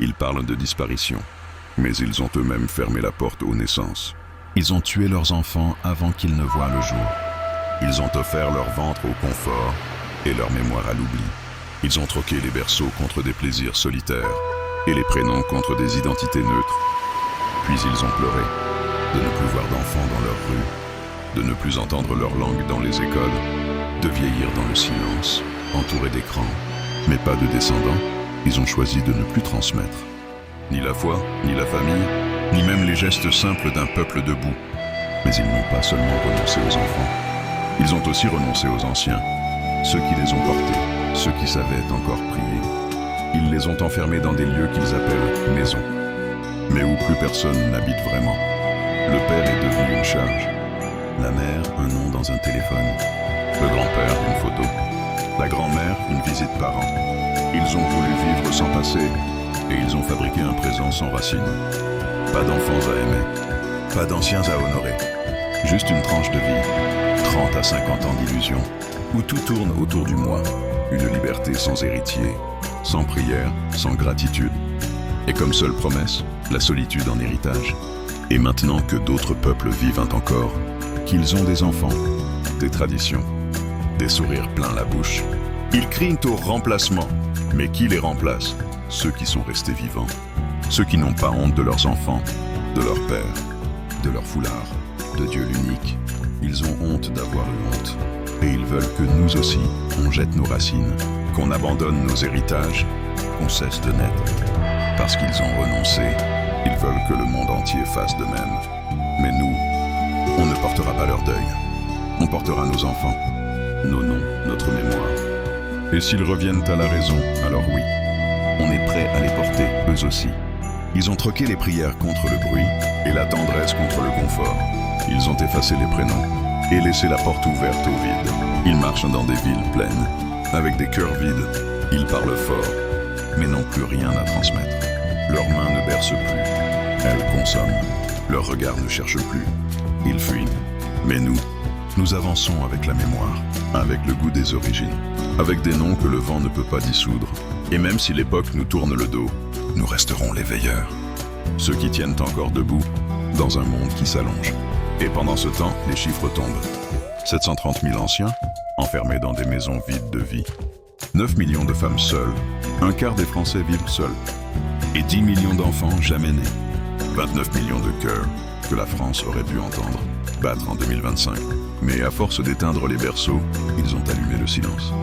Ils parlent de disparition, mais ils ont eux-mêmes fermé la porte aux naissances. Ils ont tué leurs enfants avant qu'ils ne voient le jour. Ils ont offert leur ventre au confort et leur mémoire à l'oubli. Ils ont troqué les berceaux contre des plaisirs solitaires et les prénoms contre des identités neutres. Puis ils ont pleuré de ne plus voir d'enfants dans leurs rues, de ne plus entendre leur langue dans les écoles, de vieillir dans le silence, entourés d'écrans, mais pas de descendants. Ils ont choisi de ne plus transmettre. Ni la foi, ni la famille, ni même les gestes simples d'un peuple debout. Mais ils n'ont pas seulement renoncé aux enfants. Ils ont aussi renoncé aux anciens, ceux qui les ont portés, ceux qui savaient encore prier. Ils les ont enfermés dans des lieux qu'ils appellent maisons, mais où plus personne n'habite vraiment. Le père est devenu une charge, la mère un nom dans un téléphone, le grand-père une photo, la grand-mère une visite par an. Ils ont voulu vivre sans passé et ils ont fabriqué un présent sans racines. Pas d'enfants à aimer, pas d'anciens à honorer, juste une tranche de vie, 30 à 50 ans d'illusion, où tout tourne autour du moi, une liberté sans héritier, sans prière, sans gratitude. Et comme seule promesse, la solitude en héritage. Et maintenant que d'autres peuples vivent encore, qu'ils ont des enfants, des traditions, des sourires plein la bouche, ils crient au remplacement. Mais qui les remplace? Ceux qui sont restés vivants, ceux qui n'ont pas honte de leurs enfants, de leur père, de leur foulard, de Dieu l'unique. Ils ont honte d'avoir eu honte. Et ils veulent que nous aussi, on jette nos racines, qu'on abandonne nos héritages, qu'on cesse de naître. Parce qu'ils ont renoncé, ils veulent que le monde entier fasse de même. Mais nous, on ne portera pas leur deuil. On portera nos enfants, nos noms, notre mémoire. Et s'ils reviennent à la raison, alors oui, on est prêt à les porter, eux aussi. Ils ont troqué les prières contre le bruit et la tendresse contre le confort. Ils ont effacé les prénoms et laissé la porte ouverte au vide. Ils marchent dans des villes pleines, avec des cœurs vides. Ils parlent fort, mais n'ont plus rien à transmettre. Leurs mains ne bercent plus, elles consomment. Leurs regards ne cherchent plus, ils fuient. Mais nous avançons avec la mémoire, avec le goût des origines, avec des noms que le vent ne peut pas dissoudre. Et même si l'époque nous tourne le dos, nous resterons les veilleurs. Ceux qui tiennent encore debout, dans un monde qui s'allonge. Et pendant ce temps, les chiffres tombent. 730 000 anciens, enfermés dans des maisons vides de vie. 9 millions de femmes seules, un quart des Français vivent seuls. Et 10 millions d'enfants jamais nés. 29 millions de cœurs que la France aurait pu entendre battre en 2025. Mais à force d'éteindre les berceaux, ils ont allumé le silence.